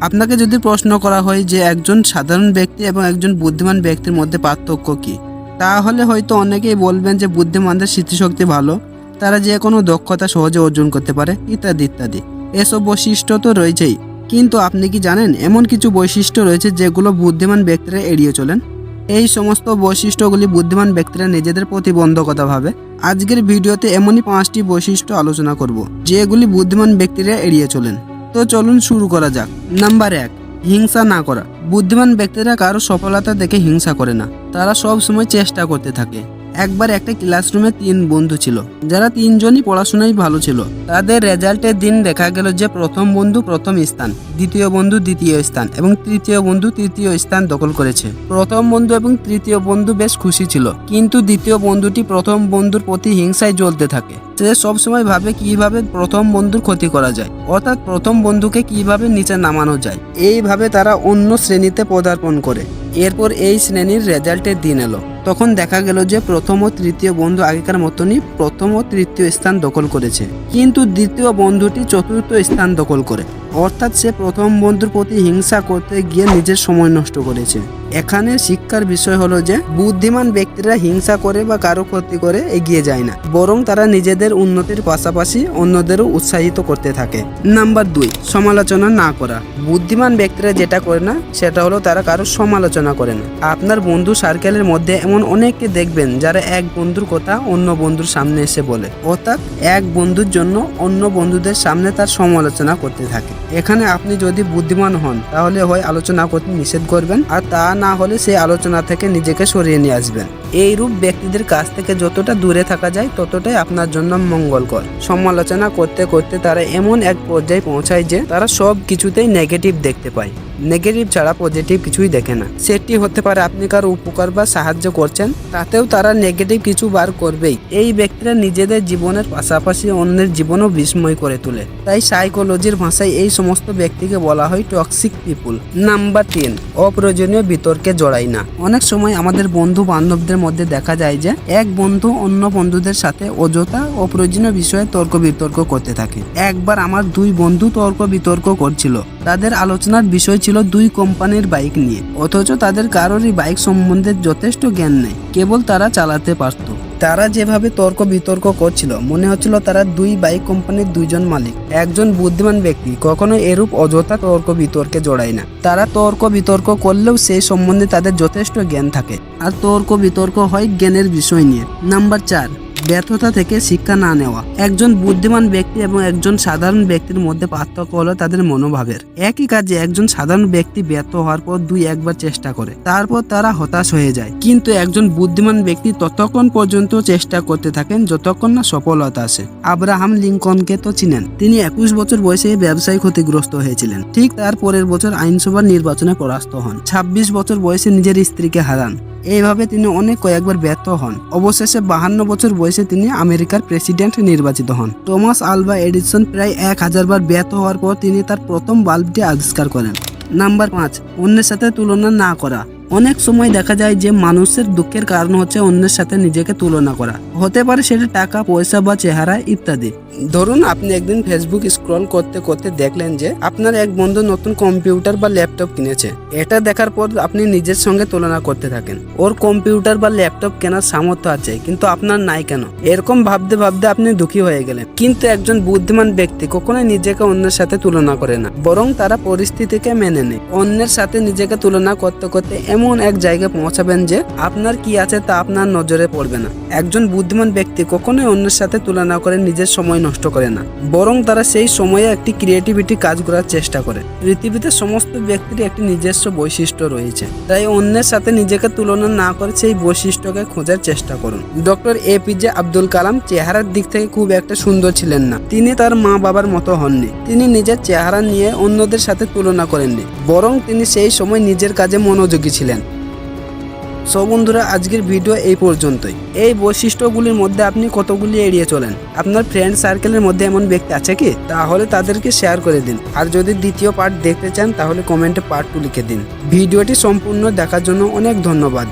আপনাকে যদি প্রশ্ন করা হয় যে একজন সাধারণ ব্যক্তি এবং একজন বুদ্ধিমান ব্যক্তির মধ্যে পার্থক্য কী, তাহলে হয়তো অনেকেই বলবেন যে বুদ্ধিমানদের স্মৃতিশক্তি ভালো, তারা যে কোনো দক্ষতা সহজে অর্জন করতে পারে ইত্যাদি ইত্যাদি। এসব বৈশিষ্ট্য তো রয়েছেই, কিন্তু আপনি কি জানেন এমন কিছু বৈশিষ্ট্য রয়েছে যেগুলো বুদ্ধিমান ব্যক্তিরা এড়িয়ে চলেন? এই সমস্ত বৈশিষ্ট্যগুলি বুদ্ধিমান ব্যক্তিরা নিজেদের প্রতিবন্ধকতা ভাবে। আজকের ভিডিওতে এমনই 5টি বৈশিষ্ট্য আলোচনা করব যেগুলি বুদ্ধিমান ব্যক্তিরা এড়িয়ে চলেন। তো চলুন শুরু করা যাক। নাম্বার 1, হিংসা না করা। বুদ্ধিমান ব্যক্তিরা কারো সফলতা দেখে হিংসা করে না, তারা সব সময় চেষ্টা করতে থাকে। একবার একটা ক্লাসরুমে 3 বন্ধু ছিল, যারা 3জনই পড়াশোনায় ভালো ছিল। তাদের রেজাল্টের দিন দেখা গেল যে প্রথম বন্ধু প্রথম স্থান, দ্বিতীয় বন্ধু দ্বিতীয় স্থান এবং তৃতীয় বন্ধু তৃতীয় স্থান দখল করেছে। প্রথম বন্ধু এবং তৃতীয় বন্ধু বেশ খুশি ছিল, কিন্তু দ্বিতীয় বন্ধুটি প্রথম বন্ধুর প্রতি হিংসায় জ্বলতে থাকে। সে সবসময় ভাবে কিভাবে প্রথম বন্ধুর ক্ষতি করা যায়, অর্থাৎ প্রথম বন্ধুকে কিভাবে নিচে নামানো যায়। এইভাবে তারা অন্য শ্রেণীতে পদার্পণ করে। এরপর এই শ্রেণীর রেজাল্টের দিন এলো, তখন দেখা গেল যে প্রথম ও তৃতীয় বন্ধু আগেকার মতনই প্রথম ও তৃতীয় স্থান দখল করেছে, কিন্তু দ্বিতীয় বন্ধুটি চতুর্থ স্থান দখল করে। অর্থাৎ সে প্রথম বন্ধুর প্রতি হিংসা করতে গিয়ে নিজের সময় নষ্ট করেছে। এখানে শিক্ষার বিষয় হলো যে বুদ্ধিমান ব্যক্তিরা হিংসা করে বা কারো ক্ষতি করে এগিয়ে যায় না, বরং তারা নিজেদের উন্নতির পাশাপাশি অন্যদেরও উৎসাহিত করতে থাকে। নাম্বার 2, সমালোচনা না করা। বুদ্ধিমান ব্যক্তিরা যেটা করে না সেটা হলো তারা কারো সমালোচনা করে না। আপনার বন্ধু সার্কেলের মধ্যে এমন অনেককে দেখবেন যারা এক বন্ধুর কথা অন্য বন্ধুর সামনে এসে বলে, অর্থাৎ এক বন্ধুর জন্য অন্য বন্ধুদের সামনে তার সমালোচনা করতে থাকে। এখানে আপনি যদি বুদ্ধিমান হন তাহলে হয় আলোচনা করতে নিষেধ করবেন, আর তা না হলে সেই আলোচনা থেকে নিজেকে সরিয়ে নিয়ে আসবেন। এইরূপ ব্যক্তিদের কাছ থেকে যতটা দূরে থাকা যায় ততটাই আপনার জন্য মঙ্গলকর। সমালোচনা করতে করতে তারা এমন এক পর্যায়ে পৌঁছায় যে তারা সব কিছুতেই নেগেটিভ দেখতে পায়, নেগেটিভ ছাড়া পজিটিভ কিছুই দেখে না। সেটি হতে পারে আপনি কারো উপকার বা সাহায্য করছেন, তাতেও তারা নেগেটিভ কিছু বার করবেই। এই ব্যক্তিরা নিজেদের জীবনের পাশাপাশি অন্যের জীবনও বিস্ময় করে তোলে। তাই সাইকোলজির ভাষায় এই সমস্ত ব্যক্তিকে বলা হয় টক্সিক পিপুল। নাম্বার 3, অপ্রয়োজনীয় বিতর্কে জড়াই না। অনেক সময় আমাদের বন্ধু বান্ধবদের মধ্যে দেখা যায় যে এক বন্ধু অন্য বন্ধুদের সাথে অযথা অপ্রয়োজনীয় বিষয়ে তর্ক বিতর্ক করতে থাকে। একবার আমার 2 বন্ধু তর্ক বিতর্ক করছিল। তাদের আলোচনার বিষয় ছিল 2 কোম্পানির বাইক নিয়ে, অথচ তাদের কারোরই বাইক সম্বন্ধে যথেষ্ট জ্ঞান নেই, কেবল তারা চালাতে পারত। তারা যেভাবে তর্ক বিতর্ক করছিল মনে হচ্ছিল তারা 2 বাইক কোম্পানির 2জন মালিক। একজন বুদ্ধিমান ব্যক্তি কখনো এরূপ অযথা তর্ক বিতর্কে জড়ায় না। তারা তর্ক বিতর্ক করলেও সেই সম্বন্ধে তাদের যথেষ্ট জ্ঞান থাকে, আর তর্ক বিতর্ক হয় জ্ঞানের বিষয় নিয়ে। নাম্বার 4, ব্যর্থতা থেকে শিক্ষা না নেওয়া। একজন বুদ্ধিমান ব্যক্তি এবং একজন সাধারণ ব্যক্তির মধ্যে পার্থক্য হলো তাদের মনোভাবের। একই কাজে একজন সাধারণ ব্যক্তি ব্যর্থ হওয়ার পর 2-1বার চেষ্টা করে, তারপর তারা হতাশ হয়ে যায়, কিন্তু একজন বুদ্ধিমান ব্যক্তি ততক্ষণ পর্যন্ত চেষ্টা করতে থাকেন যতক্ষণ না সফলতা আসে। আব্রাহাম লিঙ্কনকে তো চিনেন, তিনি 21 বছর বয়সে ব্যবসায়ী ক্ষতিগ্রস্ত হয়েছিলেন। ঠিক তার পরের বছর আইনসভার নির্বাচনে পরাস্ত হন। 26 বছর বয়সে নিজের স্ত্রীকে হারান। এইভাবে তিনি কয়েকবার ব্যর্থ হন। অবশেষে 52 বছর বয়সে তিনি আমেরিকার প্রেসিডেন্ট নির্বাচিত হন। টমাস আলভা এডিসন প্রায় 1000 বার ব্যর্থ হওয়ার পর তিনি তার প্রথম বাল্বটি আবিষ্কার করেন। নাম্বার 5, অন্যের সাথে তুলনা না করা। অনেক সময় দেখা যায় যে মানুষের দুঃখের কারণ হচ্ছে অন্যের সাথে নিজেকে তুলনা করা। হতে পারে সেটা টাকা পয়সা বা চেহারা ইত্যাদি। ধরুন আপনি একদিন ফেসবুক স্ক্রল করতে করতে দেখলেন যে আপনার এক বন্ধু নতুন কম্পিউটার বা ল্যাপটপ কিনেছে। এটা দেখার পর আপনি নিজের সঙ্গে তুলনা করতে থাকেন, ওর কম্পিউটার বা ল্যাপটপ কেনার সামর্থ্য আছে কিন্তু আপনার নাই কেন। এরকম ভাবতে ভাবতে আপনি দুঃখী হয়ে গেলেন। কিন্তু একজন বুদ্ধিমান ব্যক্তি কখনোই নিজেকে অন্যের সাথে তুলনা করে না, বরং তারা পরিস্থিতিকে মেনে নেয়। অন্যের সাথে নিজেকে তুলনা করতে করতে এমন এক জায়গায় পৌঁছাবেন যে আপনার কি আছে তা আপনার নজরে পড়বে না। একজন বুদ্ধিমান ব্যক্তি কখনোই অন্যের সাথে তুলনা করে নিজের সময় নষ্ট করে না, বরং তারা সেই সময়ে একটি ক্রিয়েটিভিটি কাজ করার চেষ্টা করে। পৃথিবীতে সমস্ত ব্যক্তির একটি নিজস্ব বৈশিষ্ট্য রয়েছে, তাই অন্যের সাথে নিজেকে তুলনা না করে সেই বৈশিষ্ট্যকে খোঁজার চেষ্টা করুন। ডক্টর APJ আব্দুল কালাম চেহারার দিক থেকে খুব একটা সুন্দর ছিলেন না। তিনি তার মা বাবার মতো হননি। তিনি নিজের চেহারা নিয়ে অন্যদের সাথে তুলনা করেননি, বরং তিনি সেই সময় নিজের কাজে মনোযোগী ছিলেন। সো বন্ধুরা, আজকের ভিডিও এই পর্যন্তই। এই বৈশিষ্ট্যগুলির মধ্যে আপনি কতগুলি এড়িয়ে চলেন? আপনার ফ্রেন্ড সার্কেলের মধ্যে এমন ব্যক্তি আছে কি? তাহলে তাদেরকে শেয়ার করে দিন। আর যদি দ্বিতীয় পার্ট দেখতে চান তাহলে কমেন্টে পার্ট 2 লিখে দিন। ভিডিওটি সম্পূর্ণ দেখার জন্য অনেক ধন্যবাদ।